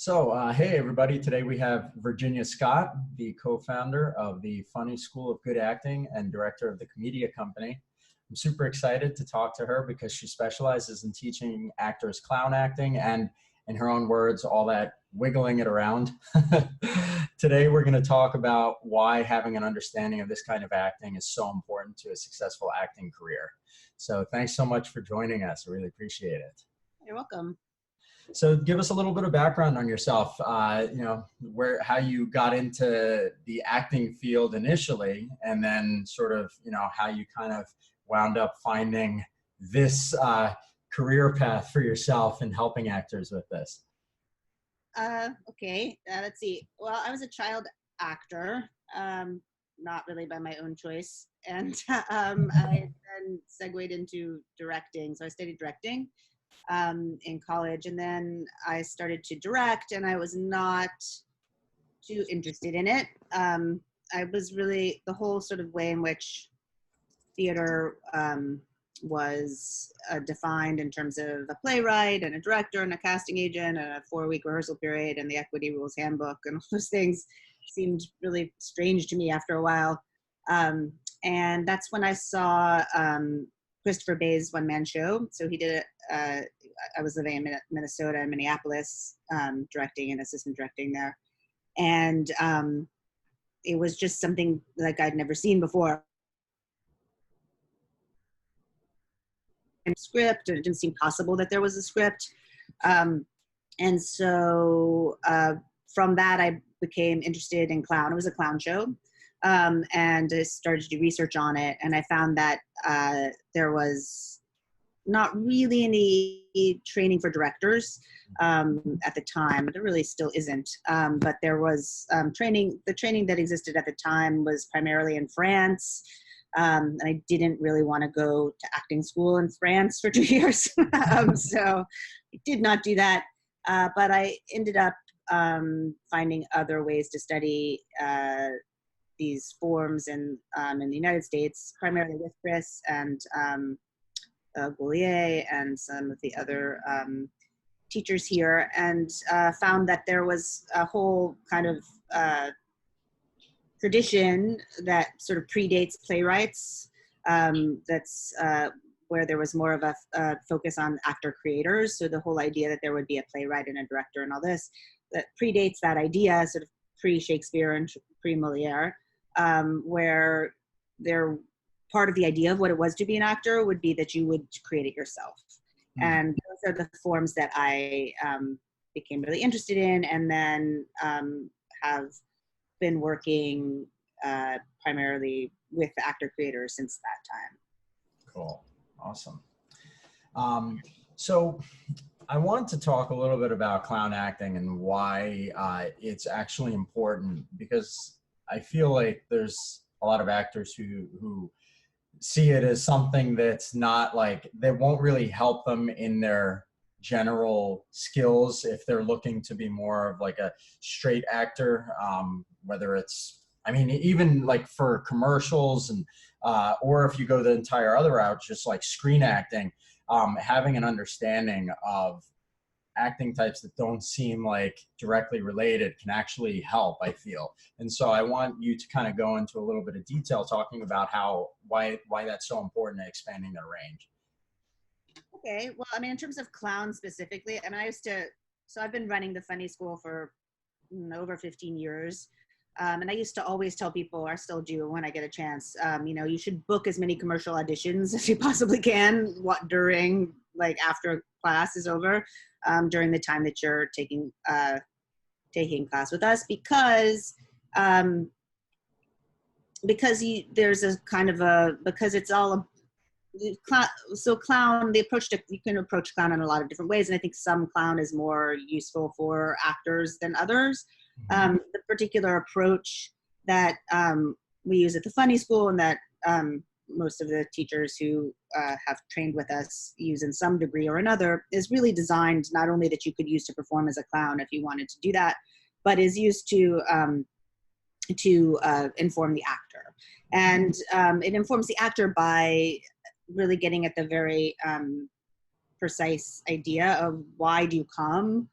Hey everybody, today we have Virginia Scott, the co-founder of the Funny School of Good Acting and director of the Comedia Company. I'm super excited to talk to her because she specializes in teaching actors clown acting and, in her own words, all that wiggling it around. Today we're going to talk about why having an understanding of this kind of acting is so important to a successful acting career. So thanks so much for joining us. I really appreciate it. You're welcome. So give us a little bit of background on yourself, how you got into the acting field initially, and then sort of, how you kind of wound up finding this career path for yourself and helping actors with this. Okay, let's see. Well, I was a child actor, not really by my own choice. And I then segued into directing. So I studied directing in college, and then I started to direct, and I was not too interested in it. I was really, the whole sort of way in which theater was defined in terms of a playwright and a director and a casting agent and a 4-week rehearsal period and the equity rules handbook and all those things seemed really strange to me after a while. And that's when I saw Christopher Bay's one-man show. So he did it. I was living in Minnesota and Minneapolis, directing and assistant directing there. And it was just something like I'd never seen before. And script, and it didn't seem possible that there was a script. And so from that, I became interested in clown. It was a clown show. And I started to do research on it. And I found that there was not really any training for directors at the time. There really still isn't. But there was training. The training that existed at the time was primarily in France. And I didn't really want to go to acting school in France for 2 years. So I did not do that. But I ended up finding other ways to study these forms in the United States, primarily with Chris and Goulier and some of the other teachers here, and found that there was a whole kind of tradition that sort of predates playwrights. That's where there was more of a focus on actor creators. So the whole idea that there would be a playwright and a director and all this, that predates that idea, sort of pre-Shakespeare and pre-Moliere, where part of the idea of what it was to be an actor would be that you would create it yourself. Mm-hmm. And those are the forms that I became really interested in, and then have been working primarily with actor creators since that time. Cool. Awesome. So I want to talk a little bit about clown acting and why it's actually important, because I feel like there's a lot of actors who see it as something that's not like, that won't really help them in their general skills if they're looking to be more of like a straight actor, whether it's, I mean, even like for commercials and or if you go the entire other route, just like screen acting, having an understanding of acting types that don't seem like directly related can actually help, I feel. And so I want you to kind of go into a little bit of detail talking about why that's so important and expanding their range. Okay, well, I mean, in terms of clown specifically, I mean, so I've been running the Funny School for over 15 years. And I used to always tell people, I still do when I get a chance, you should book as many commercial auditions as you possibly can during, like, after class is over, during the time that you're taking class with us, because there's a kind of because it's all clown, you can approach clown in a lot of different ways, and I think some clown is more useful for actors than others. The particular approach that we use at the Funny School, and that most of the teachers who have trained with us use in some degree or another, is really designed not only that you could use to perform as a clown if you wanted to do that, but is used to inform the actor. And it informs the actor by really getting at the very precise idea of why do you come,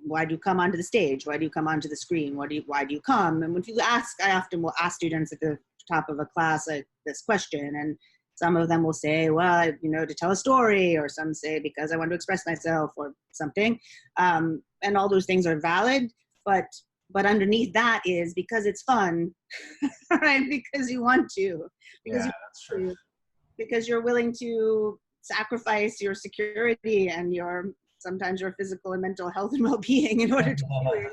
why do you come onto the stage? Why do you come onto the screen? Why do you come? And when you ask, I often will ask students at the top of a class like this question, and some of them will say, well, you know, to tell a story, or some say because I want to express myself or something. And all those things are valid, but underneath that is because it's fun, right? Because you want to, because Yeah, that's true. because you're willing to sacrifice your security and sometimes your physical and mental health and well-being in order to do it,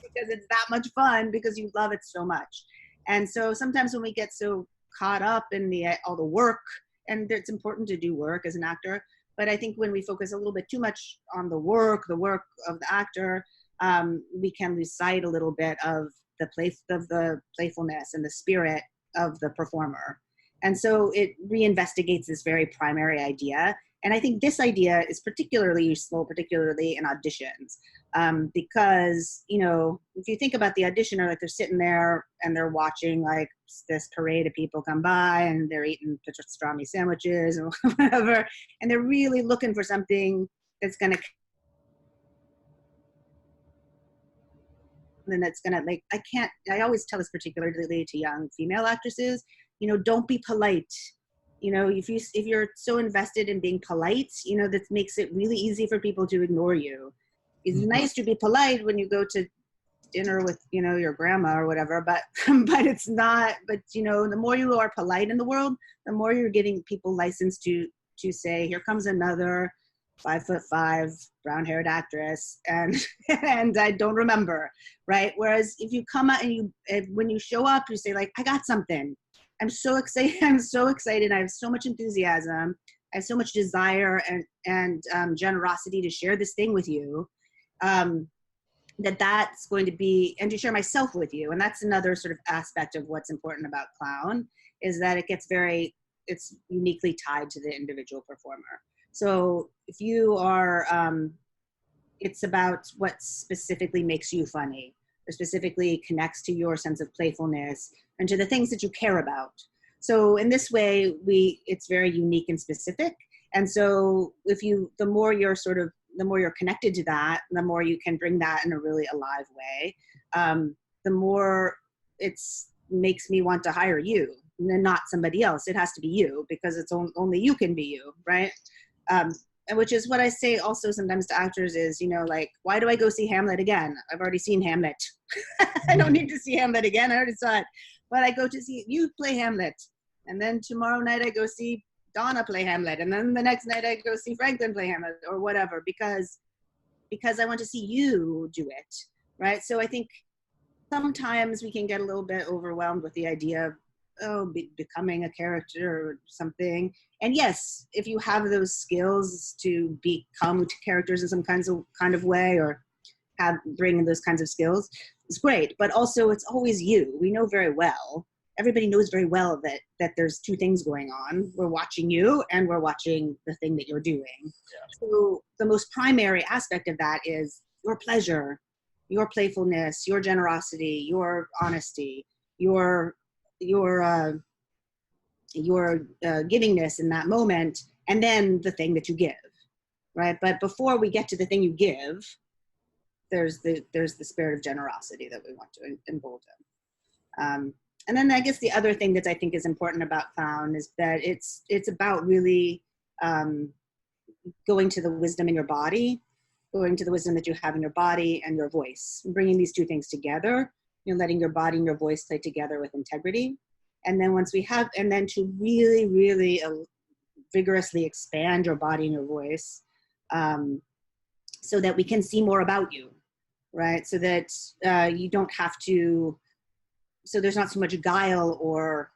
because it's that much fun, because you love it so much. And so sometimes when we get so caught up in all the work, and it's important to do work as an actor, but I think when we focus a little bit too much on the work of the actor, we can lose sight a little bit of the playfulness and the spirit of the performer. And so it reinvestigates this very primary idea. And I think this idea is particularly useful, particularly in auditions, because, you know, if you think about the auditioner, like they're sitting there and they're watching like this parade of people come by and they're eating pastrami sandwiches or whatever, and they're really looking for something that's going to, and that's going to, like, I always tell this particularly to young female actresses, you know, don't be polite. You know, if you're so invested in being polite, you know, that makes it really easy for people to ignore you. It's nice to be polite when you go to dinner with, you know, your grandma or whatever, but it's not, but you know, the more you are polite in the world, the more you're getting people licensed to say, here comes another 5'5" brown-haired actress, and I don't remember, right? Whereas if you come out and when you show up, you say like, I got something. I'm so excited. I'm so excited. I have so much enthusiasm. I have so much desire and generosity to share this thing with you. That's going to be, and to share myself with you. And that's another sort of aspect of what's important about clown, is that it's uniquely tied to the individual performer. So if you are, it's about what specifically makes you funny, or specifically connects to your sense of playfulness and to the things that you care about. So in this way, it's very unique and specific. And so the more you're connected to that, the more you can bring that in a really alive way, the more it makes me want to hire you and not somebody else. It has to be you, because it's only you can be you, right? And which is what I say also sometimes to actors is, you know, like, why do I go see Hamlet again? I've already seen Hamlet. I don't need to see Hamlet again. I already saw it. But I go to see you play Hamlet. And then tomorrow night I go see Donna play Hamlet. And then the next night I go see Franklin play Hamlet or whatever, because I want to see you do it, right? So I think sometimes we can get a little bit overwhelmed with the idea of, becoming a character or something. And yes, if you have those skills to become characters in some kind of way, or bring those kinds of skills, it's great. But also, it's always you. We know very well. Everybody knows very well that there's two things going on. We're watching you, and we're watching the thing that you're doing. Yeah. So the most primary aspect of that is your pleasure, your playfulness, your generosity, your honesty, your givingness in that moment, and then the thing that you give, right? But before we get to the thing you give, there's the spirit of generosity that we want to embolden. And then I guess the other thing that I think is important about clown is that it's about really going to the wisdom in your body, going to the wisdom that you have in your body and your voice, bringing these two things together, you know, letting your body and your voice play together with integrity. And then and then to really, really vigorously expand your body and your voice, so that we can see more about you, right? So that you don't have to, so there's not so much guile or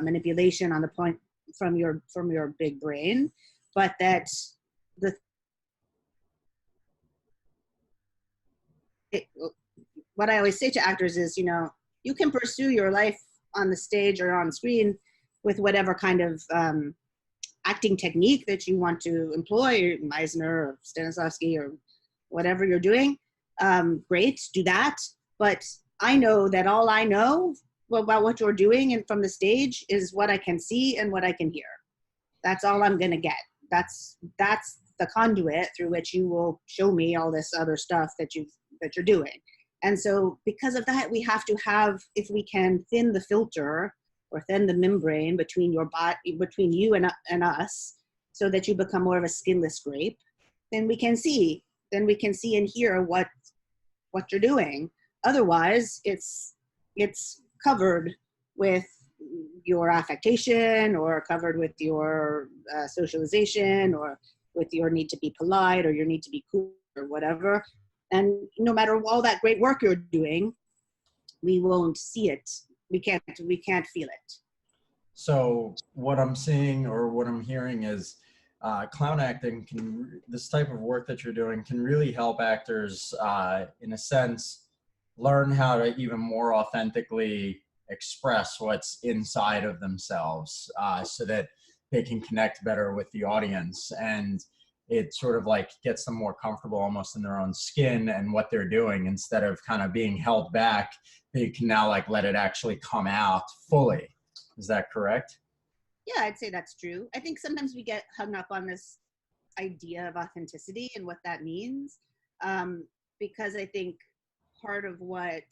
manipulation on the point from your big brain, but that what I always say to actors is, you know, you can pursue your life on the stage or on screen with whatever kind of acting technique that you want to employ, Meisner or Stanislavski or whatever you're doing. Great, do that. But I know that all I know about what you're doing and from the stage is what I can see and what I can hear. That's all I'm gonna get. That's the conduit through which you will show me all this other stuff that you're doing. And so because of that, we have to have, if we can thin the filter or thin the membrane between your body, between you and us, so that you become more of a skinless grape, then we can see and hear what you're doing. Otherwise, it's covered with your affectation, or covered with your socialization, or with your need to be polite, or your need to be cool, or whatever. And no matter all that great work you're doing, we won't see it. We can't feel it. So what I'm seeing, or what I'm hearing, is clown acting this type of work that you're doing can really help actors, in a sense, learn how to even more authentically express what's inside of themselves, so that they can connect better with the audience. And it sort of like gets them more comfortable almost in their own skin and what they're doing, instead of kind of being held back. They can now like let it actually come out fully. Is that correct? Yeah, I'd say that's true. I think sometimes we get hung up on this idea of authenticity and what that means, because I think part of what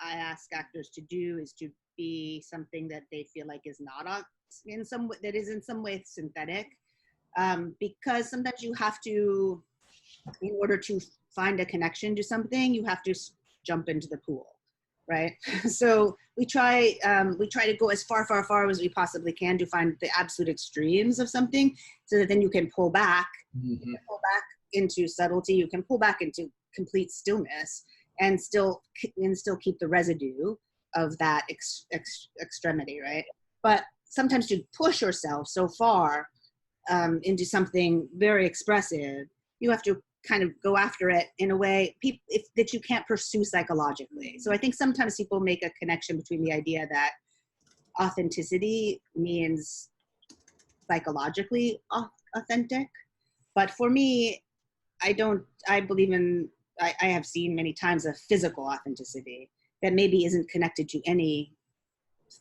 I ask actors to do is to be something that they feel like is not in some way, that is in some way synthetic, because sometimes you have to, in order to find a connection to something, you have to jump into the pool, right? So we try to go as far as we possibly can to find the absolute extremes of something, so that then you can pull back. Mm-hmm. You can pull back into subtlety. You can pull back into complete stillness, and still keep the residue of that extremity, right? But sometimes to push yourself so far into something very expressive, you have to kind of go after it in a way that you can't pursue psychologically. So I think sometimes people make a connection between the idea that authenticity means psychologically authentic. But for me, I have seen many times a physical authenticity that maybe isn't connected to any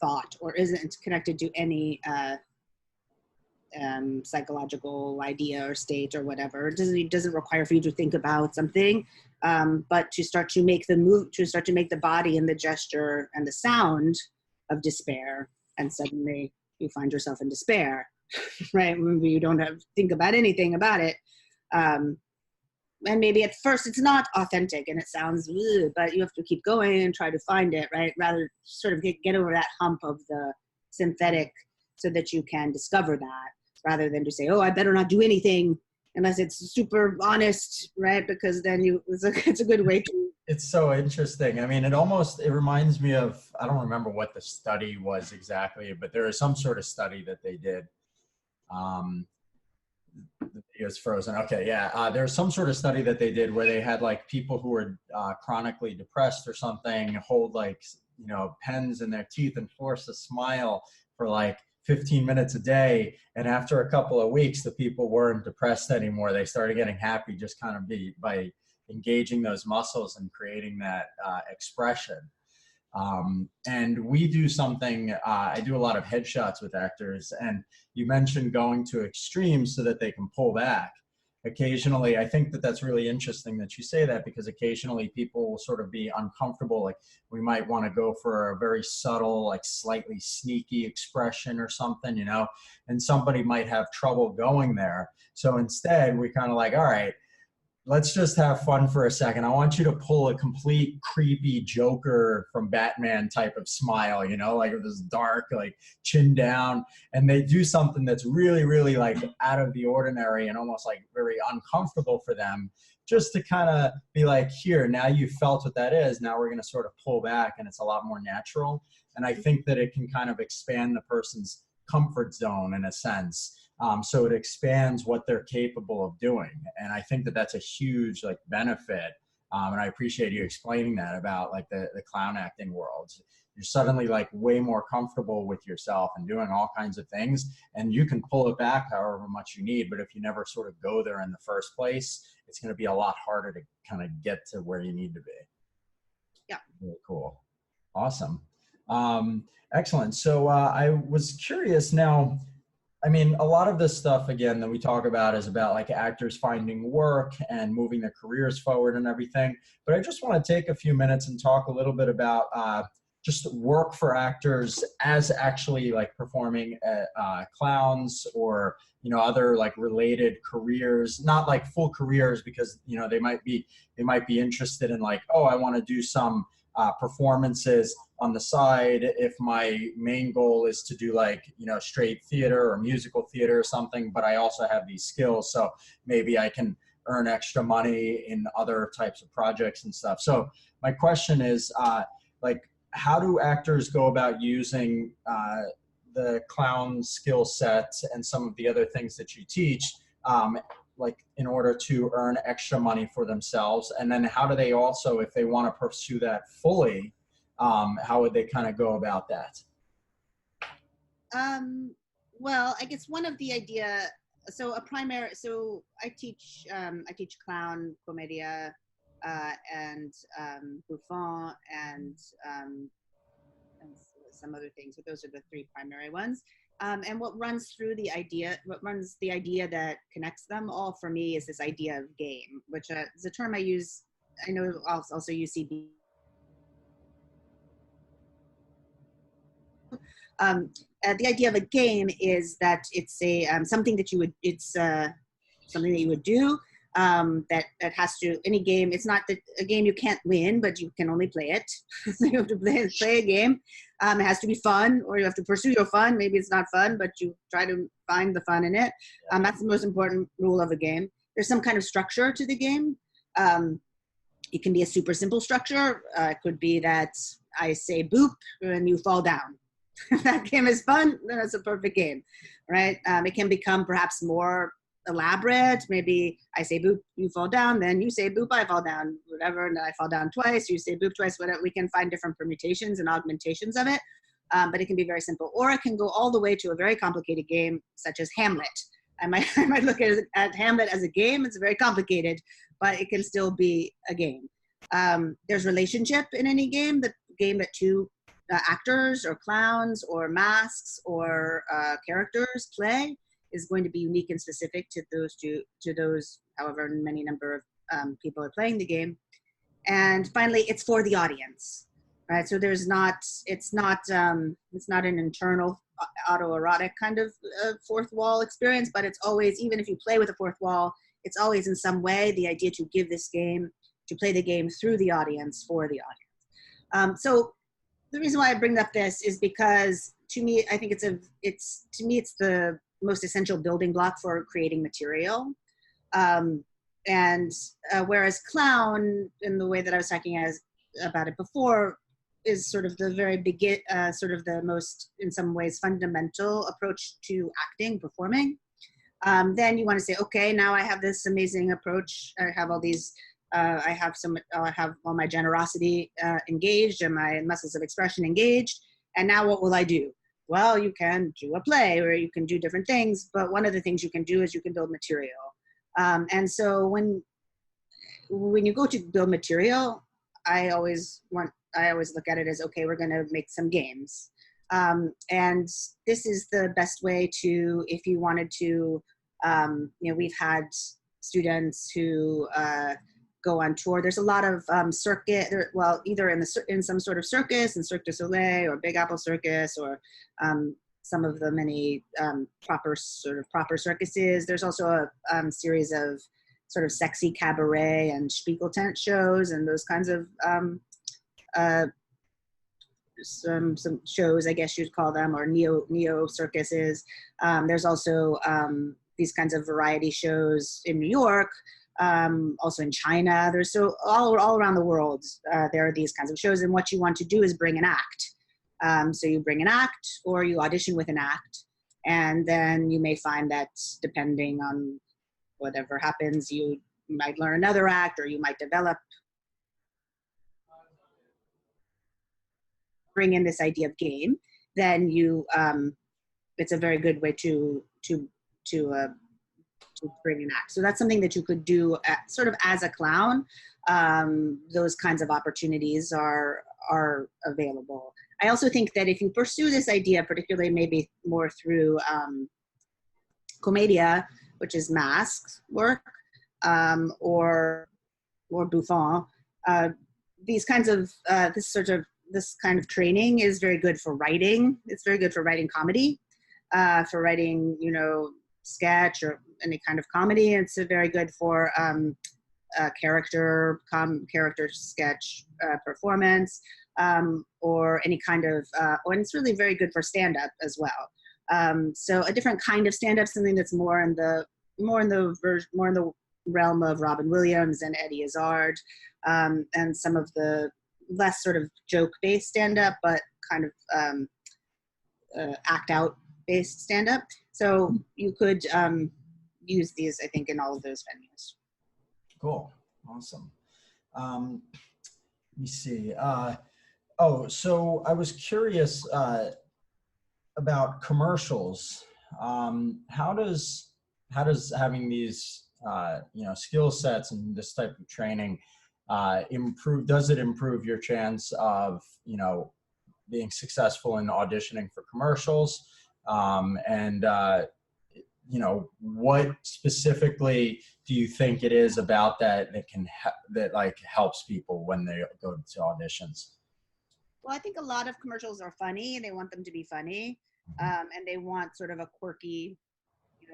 thought, or isn't connected to any psychological idea or state or whatever. It doesn't require for you to think about something, but to start to make the body and the gesture and the sound of despair, and suddenly you find yourself in despair, right? Maybe you don't think about anything about it. And maybe at first it's not authentic and it sounds, but you have to keep going and try to find it, right? Rather sort of get over that hump of the synthetic, so that you can discover that, rather than to say, oh, I better not do anything unless it's super honest, right? Because then it's a good way to. It's so interesting. I mean, it reminds me of, I don't remember what the study was exactly, but there is some sort of study that they did. The video's frozen. Okay, yeah. There's some sort of study that they did where they had like people who were chronically depressed or something hold like, pens in their teeth and force a smile for like 15 minutes a day. And after a couple of weeks, the people weren't depressed anymore. They started getting happy just kind of by engaging those muscles and creating that expression. And we do something, I do a lot of headshots with actors, and you mentioned going to extremes so that they can pull back. Occasionally, I think that that's really interesting that you say that, because occasionally people will sort of be uncomfortable. Like we might want to go for a very subtle, like slightly sneaky expression or something, and somebody might have trouble going there. So instead we kind of like, all right, let's just have fun for a second. I want you to pull a complete creepy Joker from Batman type of smile, like this dark, like chin down. And they do something that's really, really like out of the ordinary and almost like very uncomfortable for them, just to kind of be like, here, now you felt what that is. Now we're going to sort of pull back, and it's a lot more natural. And I think that it can kind of expand the person's comfort zone in a sense. So it expands what they're capable of doing. And I think that that's a huge like benefit. And I appreciate you explaining that about like the clown acting world. You're suddenly like way more comfortable with yourself and doing all kinds of things, and you can pull it back however much you need. But if you never sort of go there in the first place, it's going to be a lot harder to kind of get to where you need to be. Yeah. Really cool. Awesome. Excellent. So I was curious now, I mean, a lot of this stuff, again, that we talk about is about like actors finding work and moving their careers forward and everything. But I just want to take a few minutes and talk a little bit about just work for actors as actually like performing clowns or, you know, other like related careers, not like full careers, because, you know, they might be interested in like, oh, I want to do some performances on the side if my main goal is to do like, you know, straight theater or musical theater or something, but I also have these skills, so maybe I can earn extra money in other types of projects and stuff. So my question is like, how do actors go about using the clown skill sets and some of the other things that you teach, like in order to earn extra money for themselves? And then how do they also, if they want to pursue that fully, how would they kind of go about that? Well, I guess one of the idea, so I teach clown, commedia, and Buffon, and some other things, but those are the three primary ones. And what runs the idea that connects them all for me is this idea of game, which is a term I use. I know also UCB. The idea of a game is that it's a something that something that you would do, that has to, any game, it's not that a game you can't win, but you can only play it. So you have to play a game. It has to be fun, or you have to pursue your fun. Maybe it's not fun, but you try to find the fun in it. That's the most important rule of a game. There's some kind of structure to the game. It can be a super simple structure. It could be that I say boop and you fall down. If that game is fun, then it's a perfect game, right? It can become perhaps more elaborate. Maybe I say boop, you fall down, then you say boop, I fall down, whatever, and then I fall down twice, you say boop twice, whatever. We can find different permutations and augmentations of it, but it can be very simple. Or it can go all the way to a very complicated game, such as Hamlet. I might look at Hamlet as a game. It's very complicated, but it can still be a game. There's relationship in any game. The game that two actors or clowns or masks or characters play is going to be unique and specific to those however many number of people are playing the game. And finally, it's for the audience, right? So it's not an internal autoerotic kind of fourth wall experience, but it's always, even if you play with a fourth wall, it's always in some way the idea to play the game through the audience, for the audience. So the reason why I bring up this is because to me, I think it's the most essential building block for creating material. Whereas clown, in the way that I was talking about it before, is sort of the very sort of the most, in some ways, fundamental approach to acting, performing. Then you want to say, okay, now I have this amazing approach. I have all these. I have all my generosity engaged and my muscles of expression engaged. And now what will I do? Well, you can do a play, or you can do different things. But one of the things you can do is you can build material. And so when you go to build material, I always look at it as, okay, we're going to make some games. And this is the best way to, if you wanted to, we've had students who go on tour. There's a lot of circuit, either in some sort of circus, in Cirque du Soleil or Big Apple Circus, or some of the many proper circuses. There's also a series of sort of sexy cabaret and Spiegel tent shows and those kinds of some shows, I guess you'd call them, or neo circuses. There's also these kinds of variety shows in New York. Also in China, there's all around the world, there are these kinds of shows, and what you want to do is bring an act. So you bring an act, or you audition with an act, and then you may find that depending on whatever happens, you might learn another act, or you might bring in this idea of game. Then it's a very good way to bring an act. So that's something that you could do sort of as a clown. Those kinds of opportunities are available. I also think that if you pursue this idea, particularly maybe more through commedia, which is mask work, or bouffon. These kinds of this kind of training is very good for writing. It's very good for writing comedy, for writing, sketch or any kind of comedy. It's very good for character sketch performance, or any kind of, and it's really very good for stand-up as well. So a different kind of stand-up, something that's more in the realm of Robin Williams and Eddie Izzard, and some of the less sort of joke-based stand-up, but kind of act-out based stand-up. So you could use these, I think, in all of those venues. Cool. Awesome. Let me see. So I was curious about commercials. How does having these skill sets and this type of training does it improve your chance of being successful in auditioning for commercials? What specifically do you think it is about that helps people when they go to auditions? Well, I think a lot of commercials are funny, and they want them to be funny, and they want sort of a quirky,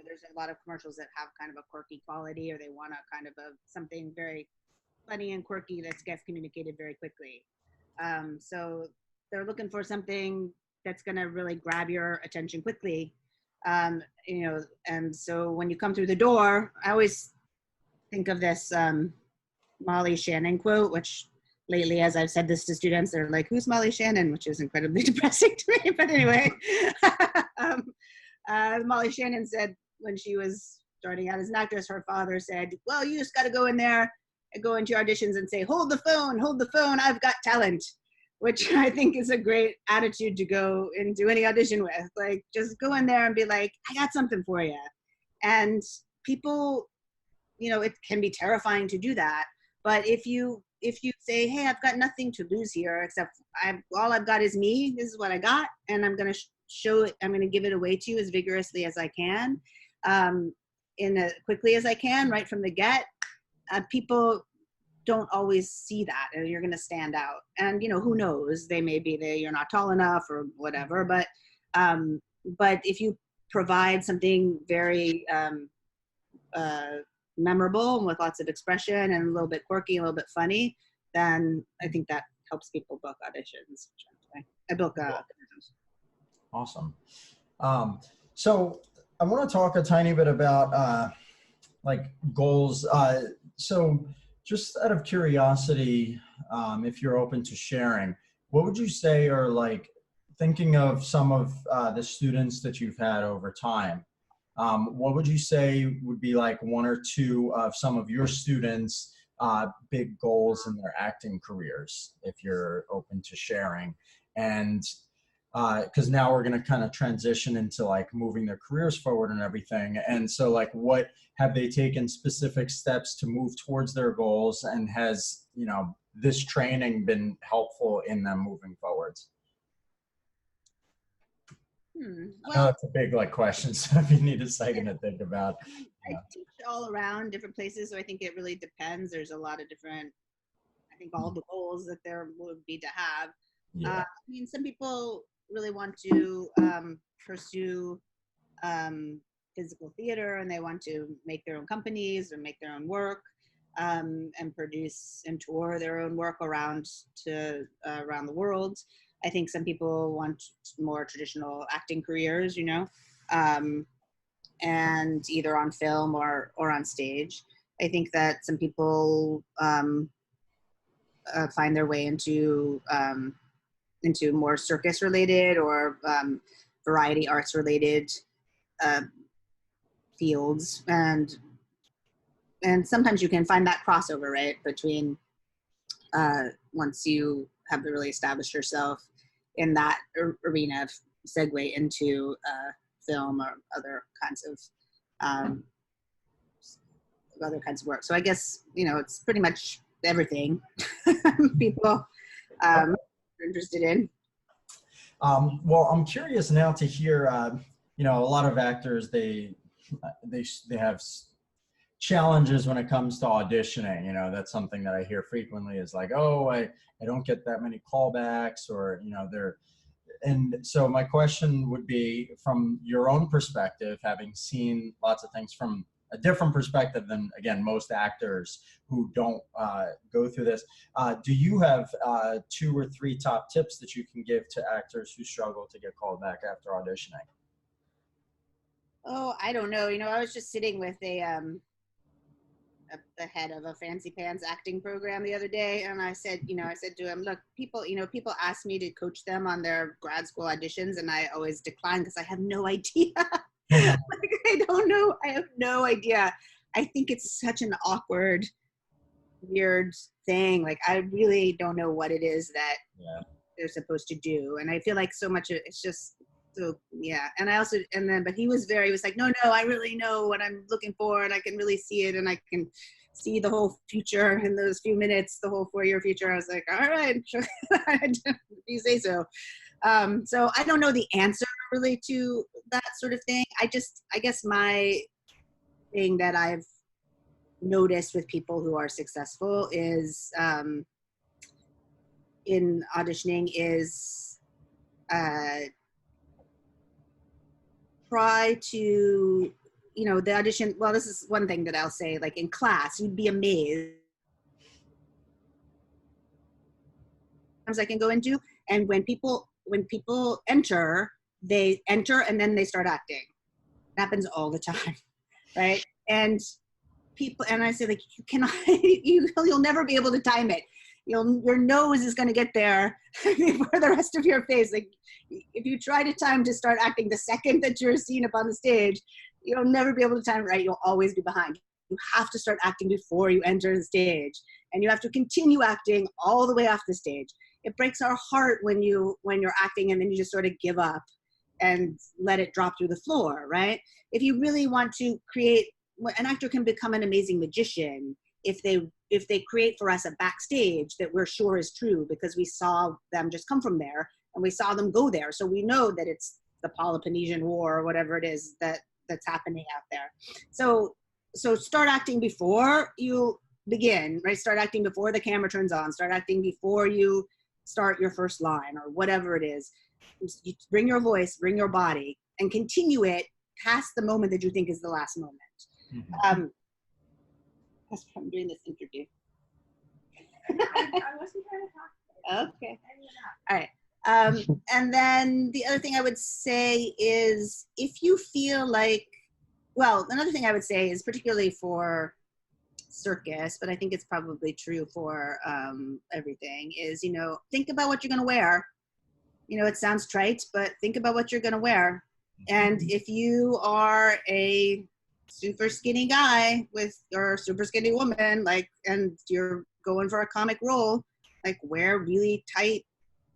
there's a lot of commercials that have kind of a quirky quality, or they want a kind of something very funny and quirky that gets communicated very quickly. So they're looking for something that's going to really grab your attention quickly. And so when you come through the door, I always think of this Molly Shannon quote, which lately, as I've said this to students, they're like, "Who's Molly Shannon?" Which is incredibly depressing to me. But anyway, Molly Shannon said when she was starting out as an actress, her father said, "Well, you just got to go in there and go into your auditions and say, hold the phone, I've got talent," which I think is a great attitude to go into any audition with. Like, just go in there and be like, "I got something for you." And people, it can be terrifying to do that. But if you say, "Hey, I've got nothing to lose here, except all I've got is me. This is what I got, and I'm going to show it. I'm going to give it away to you as vigorously as I can, quickly as I can, right from the get." People don't always see that, and you're going to stand out. And who knows? They may be you're not tall enough or whatever. But if you provide something very memorable and with lots of expression and a little bit quirky, a little bit funny, then I think that helps people book auditions. I book auditions. Awesome. So I want to talk a tiny bit about goals. So just out of curiosity, if you're open to sharing, what would you say are thinking of some of the students that you've had over time? What would you say would be one or two of some of your students' big goals in their acting careers, if you're open to sharing? And because now we're going to kind of transition into moving their careers forward and everything. And so what have they taken specific steps to move towards their goals, and has this training been helpful in them moving forwards? Well, I know that's a big question, so if you need a second to think about. I teach all around different places, so I think it really depends. There's a lot of different, I think, all the goals that there would be to have. Yeah. Some people really want to pursue physical theater, and they want to make their own companies or make their own work, and produce and tour their own work around the world. I think some people want more traditional acting careers, and either on film or on stage. I think that some people find their way into more circus related or variety arts related fields, and sometimes you can find that crossover, right, between once you have really established yourself in that arena, segue into film or other kinds of work. So I guess it's pretty much everything people are interested in. Well, I'm curious now to hear, a lot of actors, they they have challenges when it comes to auditioning. You know, that's something that I hear frequently is like, oh, I don't get that many callbacks, or, you know, and so my question would be, from your own perspective, having seen lots of things from a different perspective than, again, most actors who don't go through this, do you have 2 or 3 top tips that you can give to actors who struggle to get called back after auditioning? Oh, I don't know. You know, I was just sitting with the head of a fancy pants acting program the other day, and I said, I said to him, look, people ask me to coach them on their grad school auditions, and I always decline because I have no idea. Like, I don't know. I have no idea. I think it's such an awkward, weird thing. Like, I really don't know what it is that they're supposed to do, and I feel like so much of it's just. So yeah, and I also, but he was like, no, I really know what I'm looking for, and I can really see it, and I can see the whole future in those few minutes, the whole 4-year future. I was like, all right, sure. If you say so. So I don't know the answer really to that sort of thing. I guess my thing that I've noticed with people who are successful is in auditioning is try to, the audition, well, this is one thing that I'll say, like in class, you'd be amazed. I can go into, and when people enter, they enter and then they start acting. It happens all the time, right? And I say, like, you cannot, you'll never be able to time it. Your nose is going to get there before the rest of your face. Like, if you try to time to start acting the second that you're seen up on the stage, you'll never be able to time it right. You'll always be behind. You have to start acting before you enter the stage, and you have to continue acting all the way off the stage. It breaks our heart when you're acting and then you just sort of give up and let it drop through the floor, right? If you really want to create, an actor can become an amazing magician if they create for us a backstage that we're sure is true, because we saw them just come from there and we saw them go there. So we know that it's the Peloponnesian War or whatever it is that's happening out there. So start acting before you begin, right? Start acting before the camera turns on. Start acting before you start your first line or whatever it is. You bring your voice, bring your body, and continue it past the moment that you think is the last moment. Mm-hmm. That's why I'm doing this interview. I wasn't trying to talk. Okay. All right. And then the other thing I would say is, if you feel like, well, another thing I would say is, particularly for circus, but I think it's probably true for everything, is, think about what you're going to wear. It sounds trite, but think about what you're going to wear. And if you are a super skinny guy or super skinny woman, and you're going for a comic role, wear really tight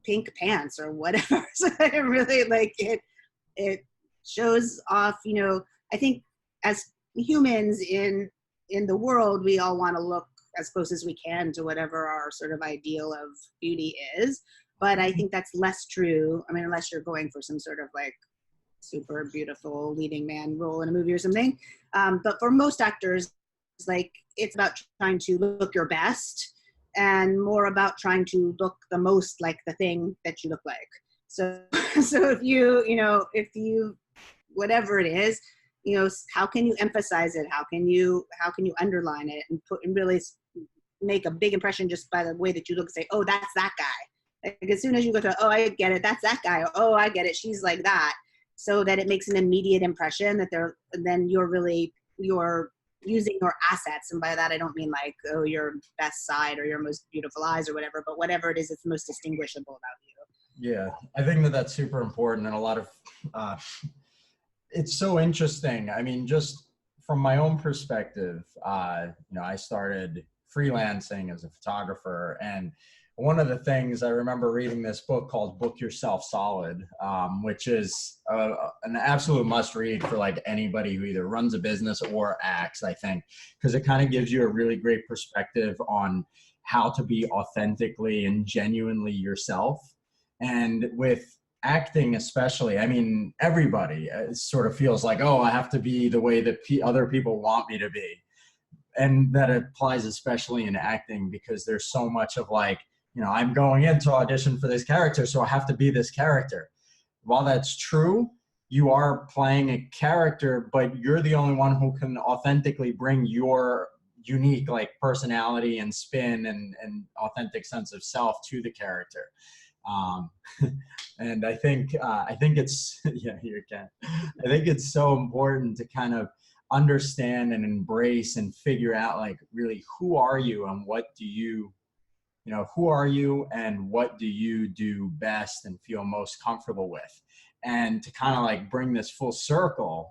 pink pants or whatever. So it really, it shows off, I think as humans in the world, we all want to look as close as we can to whatever our sort of ideal of beauty is. But I think that's less true. I mean, unless you're going for some sort of super beautiful leading man role in a movie or something. But for most actors, it's about trying to look your best and more about trying to look the most like the thing that you look like. So if you, whatever it is, how can you emphasize it? How can you underline it and really make a big impression just by the way that you look and say, oh, that's that guy. As soon as you go to, oh, I get it, that's that guy. Oh, I get it, she's like that. So that it makes an immediate impression that then you're using your assets. And by that, I don't mean your best side or your most beautiful eyes or whatever, but whatever it is that's most distinguishable about you. Yeah, I think that's super important. And a lot of, it's so interesting. I mean, just from my own perspective, I started freelancing as a photographer, and one of the things I remember reading this book called Book Yourself Solid, which is an absolute must read for anybody who either runs a business or acts, I think, because it kind of gives you a really great perspective on how to be authentically and genuinely yourself. And with acting especially, I mean, everybody sort of feels like, oh, I have to be the way that other people want me to be. And that applies especially in acting, because there's so much of like, I'm going in to audition for this character, so I have to be this character. While that's true, you are playing a character, but you're the only one who can authentically bring your unique like personality and spin and authentic sense of self to the character. Um, and I think it's yeah, you can. I think it's so important to kind of understand and embrace and figure out like really who are you and what do you who are you and what do you do best and feel most comfortable with. And to kind of like bring this full circle,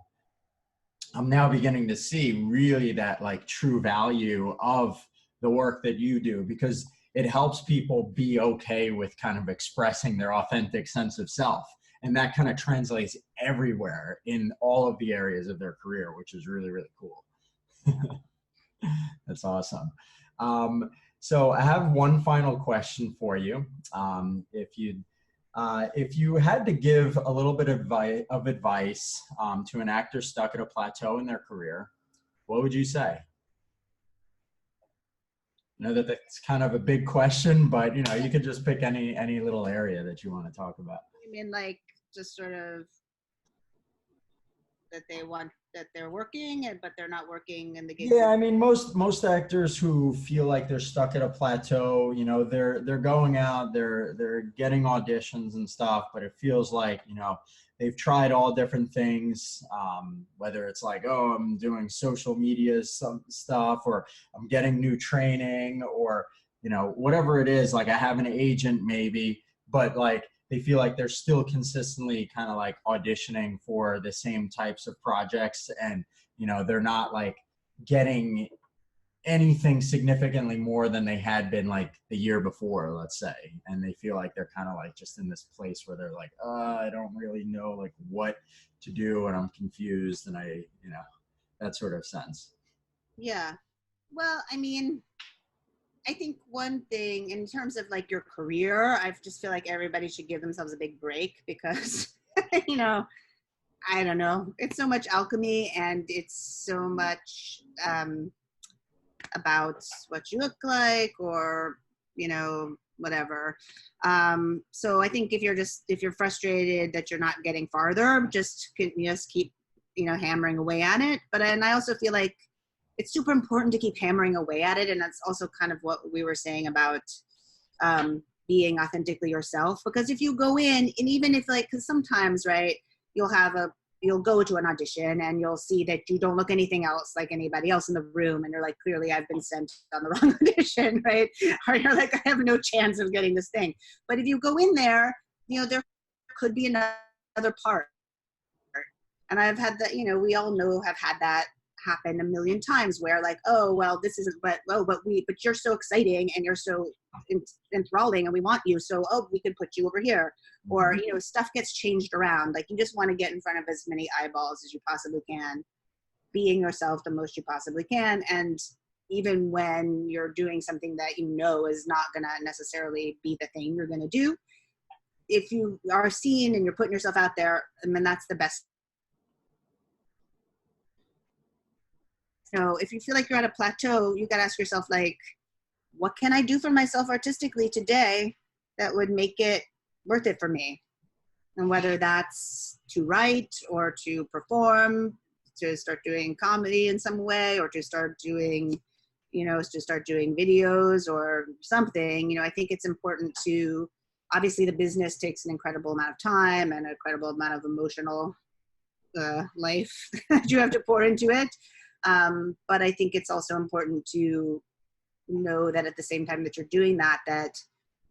I'm now beginning to see really that like true value of the work that you do, because it helps people be okay with kind of expressing their authentic sense of self. And that kind of translates everywhere in all of the areas of their career, which is really, really cool. That's awesome. So I have one final question for you. If you had to give a little bit of advice to an actor stuck at a plateau in their career, what would you say? I know that that's kind of a big question, but you could just pick any little area that you want to talk about. I mean, like, just sort of that they want that they're working and but they're not working in the gigs. Yeah, I mean, most actors who feel like they're stuck at a plateau, they're going out, they're getting auditions and stuff, but it feels like they've tried all different things, whether it's like, oh, I'm doing social media some stuff, or I'm getting new training, or whatever it is. Like I have an agent maybe, but like they feel like they're still consistently kind of like auditioning for the same types of projects, and they're not like getting anything significantly more than they had been like the year before, let's say. And they feel like they're kind of like just in this place where they're like, I don't really know like what to do, and I'm confused, and that sort of sense. Yeah. Well, I mean, I think one thing in terms of like your career, I just feel like everybody should give themselves a big break because, I don't know, it's so much alchemy and it's so much about what you look like or, whatever. So I think if you're frustrated that you're not getting farther, just keep, hammering away at it. And I also feel like it's super important to keep hammering away at it. And that's also kind of what we were saying about being authentically yourself. Because if you go in, and even if because sometimes, right, you'll go to an audition and you'll see that you don't look anything else like anybody else in the room. And you're like, clearly I've been sent on the wrong audition, right? Or you're like, I have no chance of getting this thing. But if you go in there, there could be another part. And I've had that, we all have had that happen a million times where like, oh, well, this isn't, but you're so exciting and you're so enthralling and we want you. So, we could put you over here. Or, stuff gets changed around. Like you just want to get in front of as many eyeballs as you possibly can, being yourself the most you possibly can. And even when you're doing something that is not going to necessarily be the thing you're going to do, if you are seen and you're putting yourself out there, I mean, that's the best. If you feel like you're at a plateau, you got to ask yourself, like, what can I do for myself artistically today that would make it worth it for me? And whether that's to write or to perform, to start doing comedy in some way, or to start doing, videos or something, I think it's important to, obviously the business takes an incredible amount of time and an incredible amount of emotional life that you have to pour into it. But I think it's also important to know that at the same time that you're doing that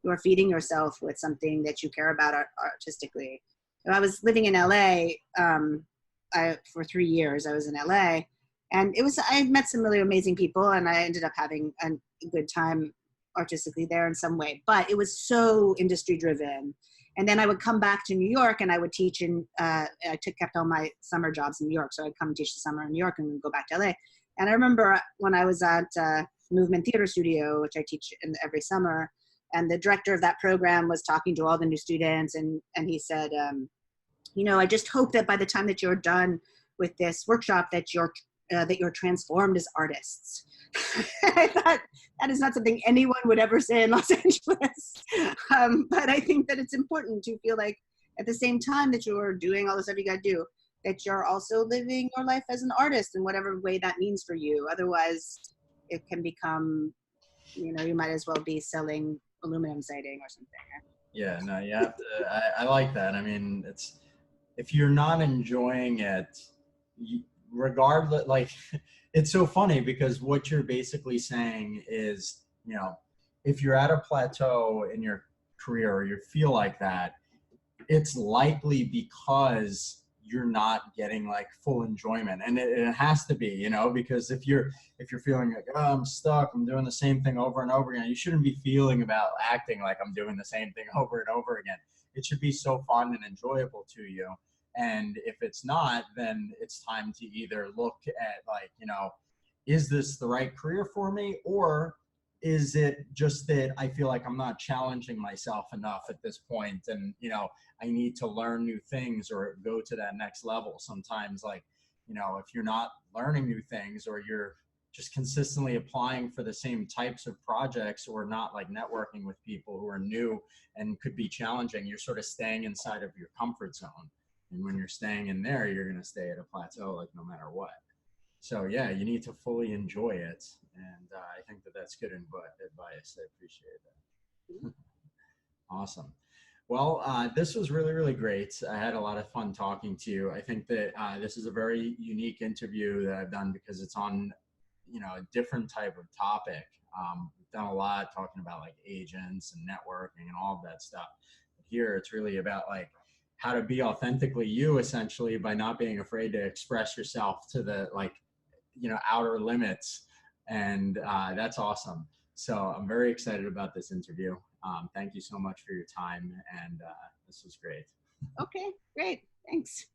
you're feeding yourself with something that you care about artistically. So I was living in LA for 3 years. I was in LA, and I met some really amazing people, and I ended up having a good time artistically there in some way. But it was so industry driven. And then I would come back to New York and I would teach I kept all my summer jobs in New York. So I'd come teach the summer in New York and go back to LA. And I remember when I was at Movement Theater Studio, which I teach every summer, And the director of that program was talking to all the new students, and he said, you know, I just hope that by the time that you're done with this workshop, that you're transformed as artists. I thought that is not something anyone would ever say in Los Angeles. But I think that it's important to feel like at the same time that you're doing all the stuff you got to do, that you're also living your life as an artist in whatever way that means for you. Otherwise, it can become, you know, you might as well be selling aluminum siding or something. Yeah, no, you have to, I like that. I mean, if you're not enjoying it, regardless, like, it's so funny because what you're basically saying is, you know, if you're at a plateau in your career or you feel like that, it's likely because you're not getting like full enjoyment, and it has to be, you know, because if you're feeling like, oh, I'm stuck, I'm doing the same thing over and over again, you shouldn't be feeling about acting like I'm doing the same thing over and over again. It should be so fun and enjoyable to you. And if it's not, then it's time to either look at, like, you know, is this the right career for me, or is it just that I feel like I'm not challenging myself enough at this point, and, you know, I need to learn new things or go to that next level. Sometimes, like, you know, if you're not learning new things, or you're just consistently applying for the same types of projects, or not like networking with people who are new and could be challenging, you're sort of staying inside of your comfort zone. And when you're staying in there, you're going to stay at a plateau, like, no matter what. So yeah, you need to fully enjoy it. And I think that that's good advice. I appreciate that. Awesome. Well, this was really, really great. I had a lot of fun talking to you. I think that this is a very unique interview that I've done because it's on, you know, a different type of topic. We've done a lot talking about like agents and networking and all of that stuff. But here it's really about like how to be authentically you, essentially, by not being afraid to express yourself to the, like, you know, outer limits. And that's awesome. So I'm very excited about this interview. Thank you so much for your time, and this was great. Okay, great. Thanks.